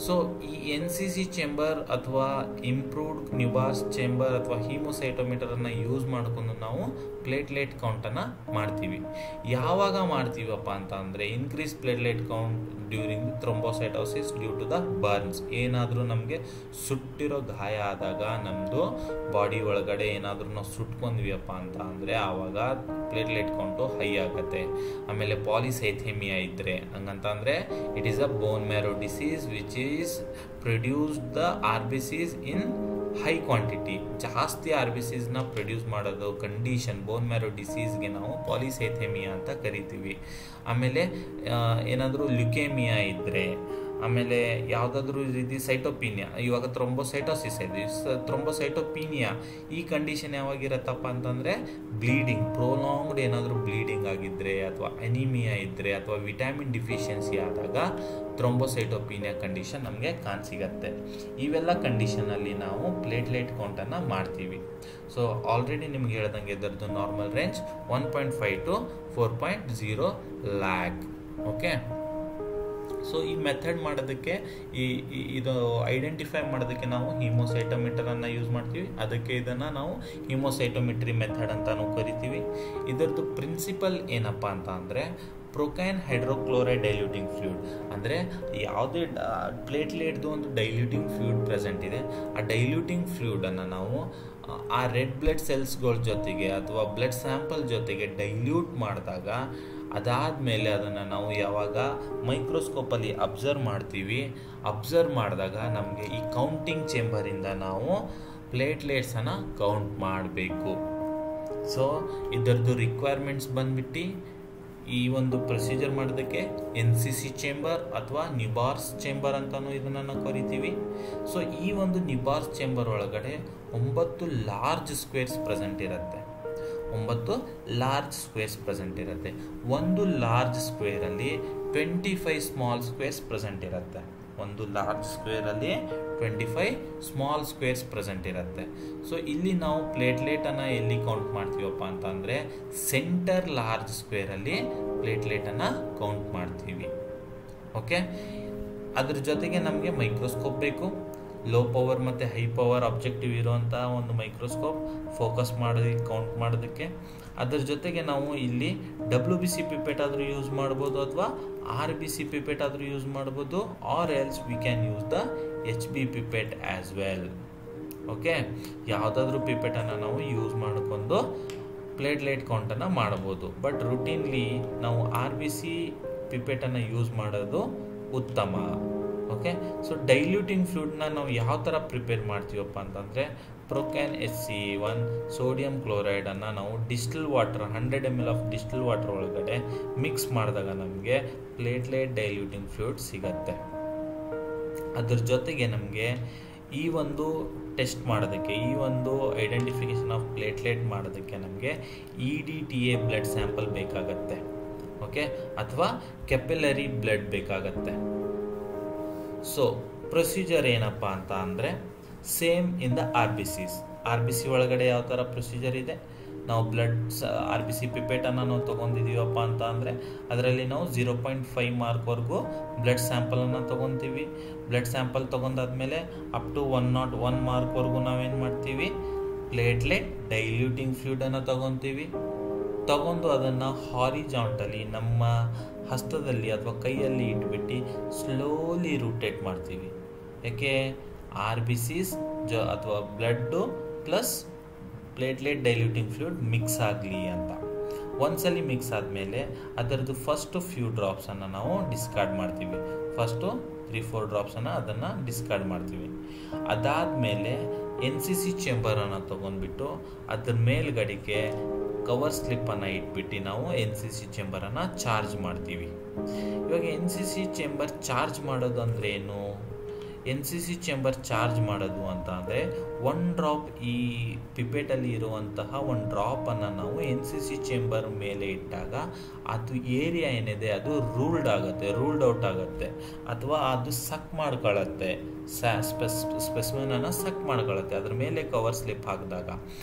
ಸೊ ಈ NCC ಚೇಂಬರ್ ಅಥವಾ ಇಂಪ್ರೂವ್ಡ್ ನ್ಯೂಬಾರ್ಸ್ ಚೇಂಬರ್ ಅಥವಾ ಹೀಮೋಸೈಟೋಮೀಟರನ್ನು ಯೂಸ್ ಮಾಡಿಕೊಂಡು ನಾವು ಪ್ಲೇಟ್ಲೆಟ್ ಕೌಂಟನ್ನು ಮಾಡ್ತೀವಿ. ಯಾವಾಗ ಮಾಡ್ತೀವಪ್ಪ ಅಂತ ಅಂದರೆ increase platelet count during thrombocytosis due to the burns. ಏನಾದರೂ ನಮಗೆ ಸುಟ್ಟಿರೋ ಗಾಯ ಆದಾಗ, ನಮ್ಮದು ಬಾಡಿ ಒಳಗಡೆ ಏನಾದರೂ ನಾವು ಸುಟ್ಕೊಂಡ್ವಿಯಪ್ಪ ಅಂತ ಅಂದರೆ ಆವಾಗ ಪ್ಲೇಟ್ಲೆಟ್ ಕೌಂಟು ಹೈ ಆಗುತ್ತೆ. ಆಮೇಲೆ ಪಾಲಿಸೈಥೆಮಿಯಾ ಇದ್ದರೆ, ಹಂಗಂತ ಅಂದರೆ it is a bone marrow disease which is produce the RBCs in high quantity. ಜಾಸ್ತಿ RBCsನ ಪ್ರೊಡ್ಯೂಸ್ ಮಾಡೋದು ಕಂಡೀಷನ್ ಬೋನ್ ಮ್ಯಾರೋ ಡಿಸೀಸ್ಗೆ ನಾವು ಪಾಲಿಸೈಥೆಮಿಯಾ ಅಂತ ಕರಿತೀವಿ. ಆಮೇಲೆ ಏನಾದರೂ ಲ್ಯುಕೇಮಿಯಾ ಇದ್ದರೆ, ಆಮೇಲೆ ಯಾವುದಾದ್ರೂ ರೀತಿ ಸೈಟೋಪೀನಿಯಾ, ಇವಾಗ ಥ್ರೊಂಬೋಸೈಟೋಸಿಸ್ ಇದೆ, ಥ್ರೊಂಬೋಸೈಟೋಪೀನಿಯಾ ಈ ಕಂಡೀಷನ್ ಯಾವಾಗಿರತ್ತಪ್ಪ ಅಂತಂದರೆ ಬ್ಲೀಡಿಂಗ್, ಪ್ರೊಲಾಂಗ್ಡ್ ಏನಾದರೂ ಬ್ಲೀಡಿಂಗ್ ಆಗಿದ್ದರೆ ಅಥವಾ ಅನಿಮಿಯಾ ಇದ್ದರೆ ಅಥವಾ ವಿಟಮಿನ್ ಡಿಫಿಷಿಯನ್ಸಿ ಆದಾಗ ಥ್ರೊಂಬೋಸೈಟೋಪೀನಿಯಾ ಕಂಡೀಷನ್ ನಮಗೆ ಕಾಣಸಿಗತ್ತೆ. ಇವೆಲ್ಲ ಕಂಡೀಷನಲ್ಲಿ ನಾವು ಪ್ಲೇಟ್ಲೆಟ್ ಕೌಂಟನ್ನು ಮಾಡ್ತೀವಿ. ಸೊ ಆಲ್ರೆಡಿ ನಿಮ್ಗೆ ಹೇಳ್ದಂಗೆ ಇದರದ್ದು normal range 1.5 to 4.0 lac. Okay, so ಈ ಮೆಥಡ್ ಮಾಡೋದಕ್ಕೆ ಇದು ಐಡೆಂಟಿಫೈ ಮಾಡೋದಕ್ಕೆ ನಾವು ಹೀಮೋಸೈಟೋಮೀಟರನ್ನು ಯೂಸ್ ಮಾಡ್ತೀವಿ. ಅದಕ್ಕೆ ಇದನ್ನು ನಾವು ಹೀಮೋಸೈಟೋಮೆಟ್ರಿ ಮೆಥಡ್ ಅಂತಲೂ ಕರಿತೀವಿ. ಇದರದ್ದು ಪ್ರಿನ್ಸಿಪಲ್ ಏನಪ್ಪ ಅಂತ ಅಂದರೆ ಪ್ರೊಕೈನ್ ಹೈಡ್ರೋಕ್ಲೋರೈಡ್ ಡೈಲ್ಯೂಟಿಂಗ್ ಫ್ಲೂಯಿಡ್. ಅಂದರೆ ಯಾವುದೇ ಪ್ಲೇಟ್ಲೆಟ್ದು ಒಂದು ಡೈಲ್ಯೂಟಿಂಗ್ ಫ್ಲೂಯಿಡ್ ಪ್ರೆಸೆಂಟ್ ಇದೆ, ಆ ಡೈಲ್ಯೂಟಿಂಗ್ ಫ್ಲೂಯಿಡನ್ನು ನಾವು ಆ ರೆಡ್ ಬ್ಲಡ್ ಸೆಲ್ಸ್ಗಳ ಜೊತೆಗೆ ಅಥವಾ ಬ್ಲಡ್ ಸ್ಯಾಂಪಲ್ ಜೊತೆಗೆ ಡೈಲ್ಯೂಟ್ ಮಾಡಿದಾಗ, ಅದಾದಮೇಲೆ ಅದನ್ನು ನಾವು ಯಾವಾಗ ಮೈಕ್ರೋಸ್ಕೋಪಲ್ಲಿ ಅಬ್ಸರ್ವ್ ಮಾಡ್ತೀವಿ, ಅಬ್ಸರ್ವ್ ಮಾಡಿದಾಗ ನಮಗೆ ಈ ಕೌಂಟಿಂಗ್ ಚೇಂಬರಿಂದ ನಾವು ಪ್ಲೇಟ್ಲೆಟ್ಸನ್ನು ಕೌಂಟ್ ಮಾಡಬೇಕು. ಸೊ ಇದರದ್ದು ರಿಕ್ವೈರ್ಮೆಂಟ್ಸ್ ಬಂದ್ಬಿಟ್ಟು ಈ ಒಂದು ಪ್ರೊಸೀಜರ್ ಮಾಡೋದಕ್ಕೆ NCC ಚೇಂಬರ್ ಅಥವಾ ನ್ಯೂಬಾರ್ಸ್ ಚೇಂಬರ್ ಅಂತಲೂ ಇದನ್ನು ನಾವು ಕರಿತೀವಿ. ಸೊ ಈ ಒಂದು ನ್ಯೂಬಾರ್ಸ್ ಚೇಂಬರ್ ಒಳಗಡೆ 9 ಲಾರ್ಜ್ ಸ್ಕ್ವೇರ್ಸ್ ಪ್ರೆಸೆಂಟ್ ಇರುತ್ತೆ. 9 ಲಾರ್ಜ್ ಸ್ಕ್ವೇರ್ಸ್ ಪ್ರೆಸೆಂಟ್ ಇರುತ್ತೆ. ಒಂದು ಲಾರ್ಜ್ ಸ್ಕ್ವೇರಲ್ಲಿ 25 ಸ್ಮಾಲ್ ಸ್ಕ್ವೇರ್ಸ್ ಪ್ರೆಸೆಂಟ್ ಇರುತ್ತೆ. ಒಂದು ಲಾರ್ಜ್ ಸ್ಕ್ವೇರಲ್ಲಿ 25 ಸ್ಮಾಲ್ ಸ್ಕ್ವೇರ್ಸ್ ಪ್ರೆಸೆಂಟ್ ಇರುತ್ತೆ. ಸೊ ಇಲ್ಲಿ ನಾವು ಪ್ಲೇಟ್ಲೆಟನ್ನು ಎಲ್ಲಿ ಕೌಂಟ್ ಮಾಡ್ತೀವಪ್ಪ ಅಂತ ಅಂದರೆ ಸೆಂಟರ್ ಲಾರ್ಜ್ ಸ್ಕ್ವೇರಲ್ಲಿ ಪ್ಲೇಟ್ಲೆಟನ್ನು ಕೌಂಟ್ ಮಾಡ್ತೀವಿ. ಓಕೆ, ಅದ್ರ ಜೊತೆಗೆ ನಮಗೆ ಮೈಕ್ರೋಸ್ಕೋಪ್ ಬೇಕು. ಲೋ ಪವರ್ ಮತ್ತು ಹೈ ಪವರ್ ಆಬ್ಜೆಕ್ಟಿವ್ ಇರೋವಂಥ ಒಂದು ಮೈಕ್ರೋಸ್ಕೋಪ್ ಫೋಕಸ್ ಮಾಡಿ ಕೌಂಟ್ ಮಾಡೋದಕ್ಕೆ. ಅದರ ಜೊತೆಗೆ ನಾವು ಇಲ್ಲಿ WBC ಪಿಪೆಟ್ ಆದರೂ ಯೂಸ್ ಮಾಡ್ಬೋದು ಅಥವಾ RBC ಪಿಪೆಟ್ ಆದರೂ ಯೂಸ್ ಮಾಡ್ಬೋದು, or else we can use the HB pipette as well. Okay, ಯಾವುದಾದ್ರೂ ಪಿಪೆಟನ್ನು ನಾವು ಯೂಸ್ ಮಾಡಿಕೊಂಡು ಪ್ಲೇಟ್ಲೆಟ್ ಕೌಂಟನ್ನು ಮಾಡ್ಬೋದು. ಬಟ್ ರುಟೀನ್ಲಿ ನಾವು RBC ಪಿಪೆಟನ್ನು ಯೂಸ್ ಮಾಡೋದು ಉತ್ತಮ. ಓಕೆ, ಸೊ ಡೈಲ್ಯೂಟಿಂಗ್ ಫ್ಲೂಯಿಡ್ನ ನಾವು ಯಾವ ಥರ ಪ್ರಿಪೇರ್ ಮಾಡ್ತೀವಪ್ಪ ಅಂತಂದರೆ ಪ್ರೊಕ್ಯಾನ್ HCl ಸೋಡಿಯಂ ಕ್ಲೋರೈಡನ್ನು ನಾವು distil water 100 ml of distil water ಒಳಗಡೆ ಮಿಕ್ಸ್ ಮಾಡಿದಾಗ ನಮಗೆ ಪ್ಲೇಟ್ಲೆಟ್ ಡೈಲ್ಯೂಟಿಂಗ್ ಫ್ಲೂಯಿಡ್ ಸಿಗತ್ತೆ. ಅದ್ರ ಜೊತೆಗೆ ನಮಗೆ ಈ ಒಂದು ಟೆಸ್ಟ್ ಮಾಡೋದಕ್ಕೆ, ಈ ಒಂದು ಐಡೆಂಟಿಫಿಕೇಷನ್ ಆಫ್ ಪ್ಲೇಟ್ಲೆಟ್ ಮಾಡೋದಕ್ಕೆ ನಮಗೆ EDTA ಬ್ಲಡ್ ಸ್ಯಾಂಪಲ್ ಬೇಕಾಗತ್ತೆ. ಓಕೆ, ಅಥವಾ ಕೆಪಿಲರಿ ಬ್ಲಡ್ ಬೇಕಾಗತ್ತೆ. ಸೊ ಪ್ರೊಸೀಜರ್ ಏನಪ್ಪ ಅಂತ ಅಂದರೆ same in the RBCs. RBC ಒಳಗಡೆ ಯಾವ ಥರ ಪ್ರೊಸೀಜರ್ ಇದೆ, ನಾವು ಬ್ಲಡ್ RBC ಪಿಪೇಟನ್ನು ನಾವು ತೊಗೊಂಡಿದ್ದೀವಪ್ಪ ಅಂತ ಅಂದರೆ ಅದರಲ್ಲಿ ನಾವು 0.5 ಮಾರ್ಕ್ವರೆಗೂ ಬ್ಲಡ್ ಸ್ಯಾಂಪಲನ್ನು ತೊಗೊತೀವಿ. ಬ್ಲಡ್ ಸ್ಯಾಂಪಲ್ ತೊಗೊಂಡಾದ್ಮೇಲೆ ಅಪ್ ಟು 101 ಮಾರ್ಕ್ವರೆಗೂ ನಾವೇನು ಮಾಡ್ತೀವಿ, ಪ್ಲೇಟ್ಲೆಟ್ ಡೈಲ್ಯೂಟಿಂಗ್ ಫ್ಲೂಯಿಡನ್ನು ತೊಗೊತೀವಿ. ತಗೊಂಡು ಅದನ್ನು ಹಾರಿಜಾಂಟಲಿ ನಮ್ಮ ಹಸ್ತದಲ್ಲಿ ಅಥವಾ ಕೈಯಲ್ಲಿ ಇಟ್ಬಿಟ್ಟು ಸ್ಲೋಲಿ ರೂಟೇಟ್ ಮಾಡ್ತೀವಿ. ಯಾಕೆ, RBCs ಅಥವಾ blood plus platelet diluting fluid mix ಆಗಲಿ ಅಂತ. ಒಂದ್ಸಲಿ ಮಿಕ್ಸ್ ಆದಮೇಲೆ ಅದರದ್ದು ಫಸ್ಟು ಫ್ಯೂ ಡ್ರಾಪ್ಸನ್ನು ನಾವು ಡಿಸ್ಕಾರ್ಡ್ ಮಾಡ್ತೀವಿ. ಫಸ್ಟು 3-4 ಡ್ರಾಪ್ಸನ್ನು ಅದನ್ನು ಡಿಸ್ಕಾರ್ಡ್ ಮಾಡ್ತೀವಿ. ಅದಾದಮೇಲೆ NCC ಚೇಂಬರನ್ನು ತೊಗೊಂಡ್ಬಿಟ್ಟು ಅದ್ರ ಮೇಲ್ಗಡೆಗೆ ಕವರ್ ಸ್ಲಿಪ್ಪನ್ನು ಇಟ್ಬಿಟ್ಟು ನಾವು NCC ಚೇಂಬರನ್ನು ಚಾರ್ಜ್ ಮಾಡ್ತೀವಿ. ಇವಾಗ NCC ಚೇಂಬರ್ ಚಾರ್ಜ್ ಮಾಡೋದು ಅಂದರೆ ಏನು, NCC ಚೇಂಬರ್ ಚಾರ್ಜ್ ಮಾಡೋದು ಅಂತ ಅಂದರೆ 1 ಡ್ರಾಪ್ ಈ ಪಿಪೇಟಲ್ಲಿ ಇರುವಂತಹ 1 ಡ್ರಾಪನ್ನು ನಾವು NCC ಚೇಂಬರ್ ಮೇಲೆ ಇಟ್ಟಾಗ ಅದು ಏರಿಯಾ ಏನಿದೆ ಅದು ರೂಲ್ಡ್ ಔಟ್ ಆಗುತ್ತೆ, ಅಥವಾ ಅದು ಸಕ್ ಮಾಡ್ಕೊಳ್ಳುತ್ತೆ, ಸ್ಪೆಸಿಮೆನನ್ನು ಸಕ್ ಮಾಡ್ಕೊಳ್ಳುತ್ತೆ ಅದ್ರ ಮೇಲೆ ಕವರ್ ಸ್ಲಿಪ್ ಹಾಕಿದಾಗ.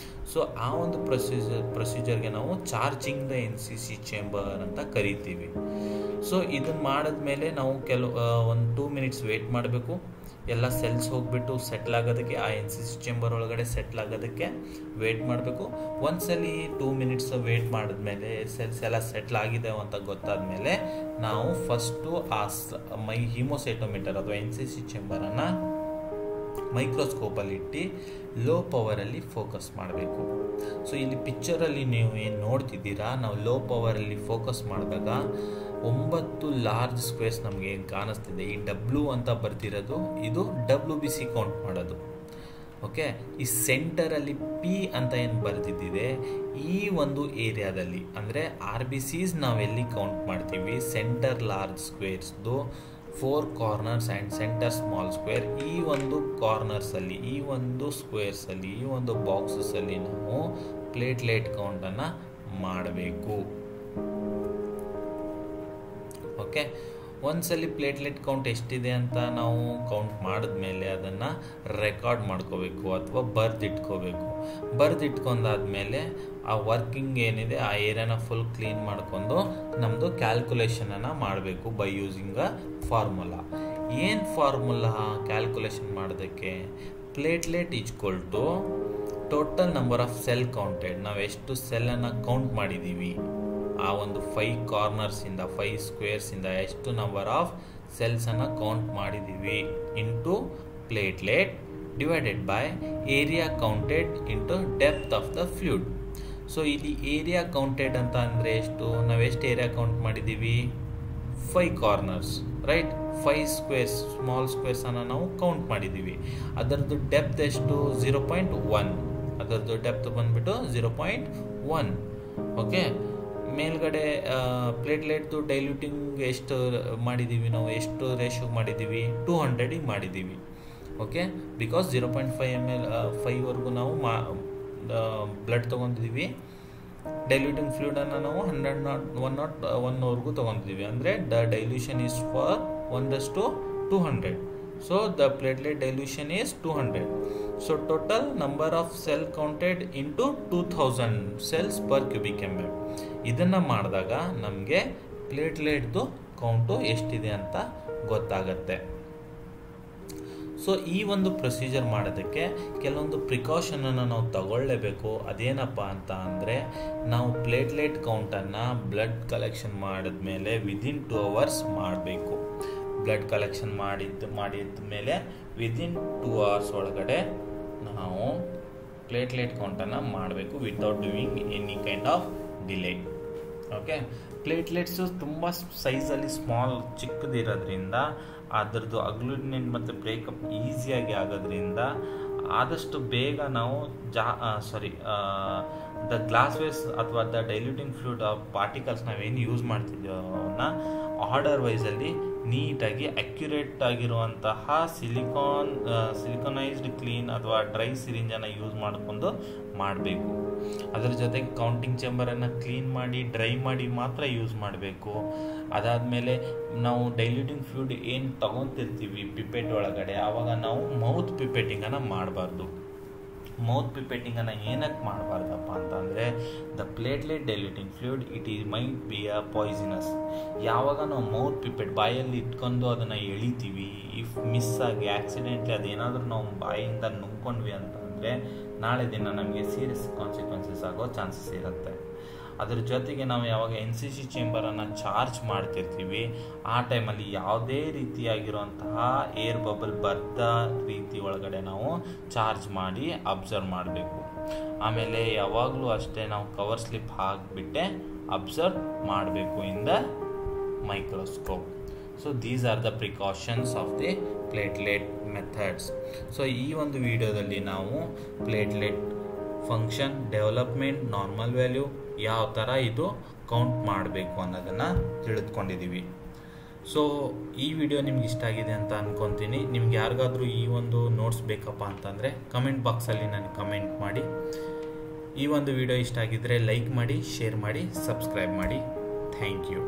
ಸೊ ಆ ಒಂದು ಪ್ರೊಸೀಜರ್ಗೆ ನಾವು ಚಾರ್ಜಿಂಗ್ ದ NCC ಚೇಂಬರ್ ಅಂತ ಕರಿತೀವಿ. ಸೊ ಇದನ್ನು ಮಾಡಿದ್ಮೇಲೆ ನಾವು ಒಂದು 2 ಮಿನಿಟ್ಸ್ ವೇಟ್ ಮಾಡಬೇಕು. ಎಲ್ಲ ಸೆಲ್ಸ್ ಹೋಗ್ಬಿಟ್ಟು ಸೆಟ್ಲ್ ಆಗೋದಕ್ಕೆ, ಆ NCC ಚೇಂಬರ್ ಒಳಗಡೆ ಸೆಟ್ಲ್ ಆಗೋದಕ್ಕೆ ವೇಟ್ ಮಾಡಬೇಕು. ಒಂದ್ಸಲಿ 2 ಮಿನಿಟ್ಸ್ ವೇಟ್ ಮಾಡಿದ್ಮೇಲೆ ಸೆಲ್ಸ್ ಎಲ್ಲ ಸೆಟ್ಲ್ ಆಗಿದೆ ಅಂತ ಗೊತ್ತಾದ್ಮೇಲೆ ನಾವು ಫಸ್ಟು ಆ ಹಿಮೋಸೈಟೋಮೀಟರ್ ಅಥವಾ NCC ಚೇಂಬರನ್ನು ಮೈಕ್ರೋಸ್ಕೋಪಲ್ಲಿ ಇಟ್ಟು ಲೋ ಪವರಲ್ಲಿ ಫೋಕಸ್ ಮಾಡಬೇಕು. ಸೊ ಇಲ್ಲಿ ಪಿಕ್ಚರಲ್ಲಿ ನೀವು ಏನು ನೋಡ್ತಿದ್ದೀರಾ, ನಾವು ಲೋ ಪವರಲ್ಲಿ ಫೋಕಸ್ ಮಾಡಿದಾಗ 9 ಲಾರ್ಜ್ ಸ್ಕ್ವೇರ್ಸ್ ನಮಗೆ ಏನು ಕಾಣಿಸ್ತಿದೆ, ಈ W ಅಂತ ಬರ್ತಿರೋದು ಇದು WBC ಕೌಂಟ್ ಮಾಡೋದು. ಓಕೆ, ಈ ಸೆಂಟರಲ್ಲಿ P ಅಂತ ಏನು ಬರ್ತಿದ್ದಿದೆ ಈ ಒಂದು ಏರಿಯಾದಲ್ಲಿ ಅಂದರೆ RBCs ನಾವೆಲ್ಲಿ ಕೌಂಟ್ ಮಾಡ್ತೀವಿ, ಸೆಂಟರ್ ಲಾರ್ಜ್ ಸ್ಕ್ವೇರ್ಸ್ದು 4 corners and centre small square, ಈ ಒಂದು ಕಾರ್ನರ್ಸಲ್ಲಿ, ಈ ಒಂದು ಸ್ಕ್ವೇರ್ಸಲ್ಲಿ, ಈ ಒಂದು ಬಾಕ್ಸಸಲ್ಲಿ ನಾವು ಪ್ಲೇಟ್ಲೆಟ್ ಕೌಂಟನ್ನು ಮಾಡಬೇಕು. ಓಕೆ, ಒಂದ್ಸಲಿ ಪ್ಲೇಟ್ಲೆಟ್ ಕೌಂಟ್ ಎಷ್ಟಿದೆ ಅಂತ ನಾವು ಕೌಂಟ್ ಮಾಡಿದ್ಮೇಲೆ ಅದನ್ನು ರೆಕಾರ್ಡ್ ಮಾಡ್ಕೋಬೇಕು ಅಥವಾ ಬರೆದಿಟ್ಕೊಂಡಾದ್ಮೇಲೆ ಆ ವರ್ಕಿಂಗ್ ಏನಿದೆ ಆ ಏರಿಯಾನ ಫುಲ್ ಕ್ಲೀನ್ ಮಾಡ್ಕೊಂಡು ನಮ್ಮದು ಕ್ಯಾಲ್ಕುಲೇಷನನ್ನು ಮಾಡಬೇಕು ಬೈ ಯೂಸಿಂಗ್ ಅ ಫಾರ್ಮುಲಾ. ಏನು ಫಾರ್ಮುಲಾ ಕ್ಯಾಲ್ಕುಲೇಷನ್ ಮಾಡೋದಕ್ಕೆ, platelet equal to total number of cell counted, ನಾವು ಎಷ್ಟು ಸೆಲ್ಲನ್ನು ಕೌಂಟ್ ಮಾಡಿದ್ದೀವಿ ಆ ಒಂದು 5 ಕಾರ್ನರ್ಸಿಂದ 5 ಸ್ಕ್ವೇರ್ಸಿಂದ ಎಷ್ಟು ನಂಬರ್ ಆಫ್ ಸೆಲ್ಸನ್ನು ಕೌಂಟ್ ಮಾಡಿದ್ದೀವಿ into platelet divided by area counted into depth of the fluid. So ಇಲ್ಲಿ ಏರಿಯಾ ಕೌಂಟೆಡ್ ಅಂತ ಅಂದರೆ ಎಷ್ಟು, ನಾವೆಷ್ಟು ಏರಿಯಾ ಕೌಂಟ್ ಮಾಡಿದ್ದೀವಿ, 5 ಕಾರ್ನರ್ಸ್ ರೈಟ್, 5 ಸ್ಕ್ವೇರ್ಸ್ ಸ್ಮಾಲ್ ಸ್ಕ್ವೇರ್ಸನ್ನು ನಾವು ಕೌಂಟ್ ಮಾಡಿದ್ದೀವಿ. ಅದರದ್ದು ಡೆಪ್ತ್ ಎಷ್ಟು, 0.1, ಅದರದ್ದು ಡೆಪ್ತ್ ಬಂದುಬಿಟ್ಟು 0.1. ಓಕೆ, ಮೇಲ್ಗಡೆ ಪ್ಲೇಟ್ಲೆಟ್ದು ಡೈಲ್ಯೂಟಿಂಗ್ ಎಷ್ಟು ಮಾಡಿದ್ದೀವಿ ನಾವು, ಎಷ್ಟು ರೇಷಿಯೋ ಮಾಡಿದ್ದೀವಿ, 200 ಮಾಡಿದ್ದೀವಿ. ಓಕೆ, ಬಿಕಾಸ್ 0.5 ml 5ವರೆಗೂ ನಾವು ಬ್ಲಡ್ ತೊಗೊಂಡಿದ್ದೀವಿ. ಡೈಲ್ಯೂಟಿಂಗ್ ಫ್ಲೂಯಿಡನ್ನು ನಾವು 101ವರೆಗೂ ತೊಗೊಂಡಿದ್ದೀವಿ. ಅಂದರೆ the dilution is for 1:200. So the platelet dilution is 200. So total number of cell counted into 2000 cells per cubic mm. ಇದನ್ನು ಮಾಡಿದಾಗ ನಮಗೆ ಪ್ಲೇಟ್ಲೆಟ್ದು ಕೌಂಟು ಎಷ್ಟಿದೆ ಅಂತ ಗೊತ್ತಾಗತ್ತೆ. ಸೊ ಈ ಒಂದು ಪ್ರೊಸೀಜರ್ ಮಾಡೋದಕ್ಕೆ ಕೆಲವೊಂದು ಪ್ರಿಕಾಷನನ್ನು ನಾವು ತಗೊಳ್ಳೇಬೇಕು. ಅದೇನಪ್ಪ ಅಂತ ಅಂದರೆ ನಾವು ಪ್ಲೇಟ್ಲೆಟ್ ಕೌಂಟನ್ನು ಬ್ಲಡ್ ಕಲೆಕ್ಷನ್ ಮಾಡಿದ್ಮೇಲೆ ವಿದಿನ್ 2 hours ಮಾಡಬೇಕು. ಬ್ಲಡ್ ಕಲೆಕ್ಷನ್ ಮಾಡಿದ ಮೇಲೆ ವಿದಿನ್ 2 hours ಒಳಗಡೆ ನಾವು ಪ್ಲೇಟ್ಲೆಟ್ ಕೌಂಟನ್ನು ಮಾಡಬೇಕು without doing any kind of delay. Okay, platelets ತುಂಬ ಸೈಜಲ್ಲಿ ಚಿಕ್ಕದಿರೋದ್ರಿಂದ ಅದರದ್ದು ಅಗ್ಲೂಟಿನೇಟ್ ಮತ್ತು ಬ್ರೇಕಪ್ ಈಸಿಯಾಗಿ ಆಗೋದ್ರಿಂದ ಆದಷ್ಟು ಬೇಗ ನಾವು ದ ಗ್ಲಾಸ್ ವೇಸ್ ಅಥವಾ ದ ಡೈಲ್ಯೂಟಿಂಗ್ ಫ್ಲೂಯಿಡ್ ಪಾರ್ಟಿಕಲ್ಸ್ ನಾವೇನು ಯೂಸ್ ಮಾಡ್ತಿದ್ದೀವೋ ಅವನ್ನ ಆರ್ಡರ್ ವೈಸಲ್ಲಿ ನೀಟಾಗಿ ಅಕ್ಯುರೇಟ್ ಆಗಿರುವಂತಹ ಸಿಲಿಕಾನೈಸ್ಡ್ ಕ್ಲೀನ್ ಅಥವಾ ಡ್ರೈ ಸಿರಿಂಜನ್ನು ಯೂಸ್ ಮಾಡಿಕೊಂಡು ಮಾಡಬೇಕು. ಅದರ ಜೊತೆಗೆ ಕೌಂಟಿಂಗ್ ಚೇಂಬರನ್ನು ಕ್ಲೀನ್ ಮಾಡಿ ಡ್ರೈ ಮಾಡಿ ಮಾತ್ರ ಯೂಸ್ ಮಾಡಬೇಕು. ಅದಾದಮೇಲೆ ನಾವು ಡೈಲ್ಯೂಟಿಂಗ್ ಫ್ಲೂಯಿಡ್ ಏನು ತೊಗೊತಿರ್ತೀವಿ ಪಿಪೆಟ್ ಒಳಗಡೆ, ಆವಾಗ ನಾವು ಮೌತ್ ಪಿಪೆಟಿಂಗನ್ನು ಮಾಡಬಾರ್ದು. ಮೌತ್ ಪಿಪೆಟಿಂಗನ್ನು ಏನಕ್ಕೆ ಮಾಡಬಾರ್ದಪ್ಪ ಅಂತಂದರೆ the platelet diluting fluid might be a poisonous. ಯಾವಾಗ ನಾವು ಮೌತ್ ಪಿಪೆಟ್ ಬಾಯಲ್ಲಿ ಇಟ್ಕೊಂಡು ಅದನ್ನು ಎಳಿತೀವಿ, ಇಫ್ ಮಿಸ್ ಆಗಿ ಆಕ್ಸಿಡೆಂಟ್ಲಿ ಅದೇನಾದರೂ ನಾವು ಬಾಯಿಂದ ನುಂಗ್ಕೊಂಡ್ವಿ ಅಂತಂದರೆ ನಾಳೆ ದಿನ ನಮಗೆ ಸೀರಿಯಸ್ ಕಾನ್ಸಿಕ್ವೆನ್ಸಸ್ ಆಗೋ ಚಾನ್ಸಸ್ ಇರುತ್ತೆ. ಅದ್ರ ಜೊತೆಗೆ ನಾವು ಯಾವಾಗ NCC ಚೇಂಬರನ್ನು ಚಾರ್ಜ್ ಮಾಡ್ತಿರ್ತೀವಿ ಆ ಟೈಮಲ್ಲಿ ಯಾವುದೇ ರೀತಿಯಾಗಿರುವಂತಹ ಏರ್ ಬಬಲ್ ಬದ್ದ ರೀತಿ ಒಳಗಡೆ ನಾವು ಚಾರ್ಜ್ ಮಾಡಿ ಅಬ್ಸರ್ವ್ ಮಾಡಬೇಕು. ಆಮೇಲೆ ಯಾವಾಗಲೂ ಅಷ್ಟೇ ನಾವು ಕವರ್ ಸ್ಲಿಪ್ ಹಾಕಿಬಿಟ್ಟೆ ಅಬ್ಸರ್ವ್ ಮಾಡಬೇಕು in the microscope. So these are the precautions of the platelet methods. So ಈ ಒಂದು ವಿಡಿಯೋದಲ್ಲಿ ನಾವು platelet function, development, normal value ಯಾವ ಥರ ಇದು ಕೌಂಟ್ ಮಾಡಬೇಕು ಅನ್ನೋದನ್ನು ತಿಳಿದುಕೊಂಡಿದ್ದೀವಿ. ಸೊ ಈ ವಿಡಿಯೋ ನಿಮ್ಗೆ ಇಷ್ಟ ಆಗಿದೆ ಅಂತ ಅಂದ್ಕೊತೀನಿ. ನಿಮ್ಗೆ ಯಾರಿಗಾದ್ರೂ ಈ ಒಂದು ನೋಟ್ಸ್ ಬೇಕಪ್ಪ ಅಂತಂದರೆ ಕಮೆಂಟ್ ಬಾಕ್ಸಲ್ಲಿ ನನಗೆ ಕಮೆಂಟ್ ಮಾಡಿ. ಈ ಒಂದು ವಿಡಿಯೋ ಇಷ್ಟ ಆಗಿದ್ದರೆ ಲೈಕ್ ಮಾಡಿ, ಶೇರ್ ಮಾಡಿ, ಸಬ್ಸ್ಕ್ರೈಬ್ ಮಾಡಿ. Thank you.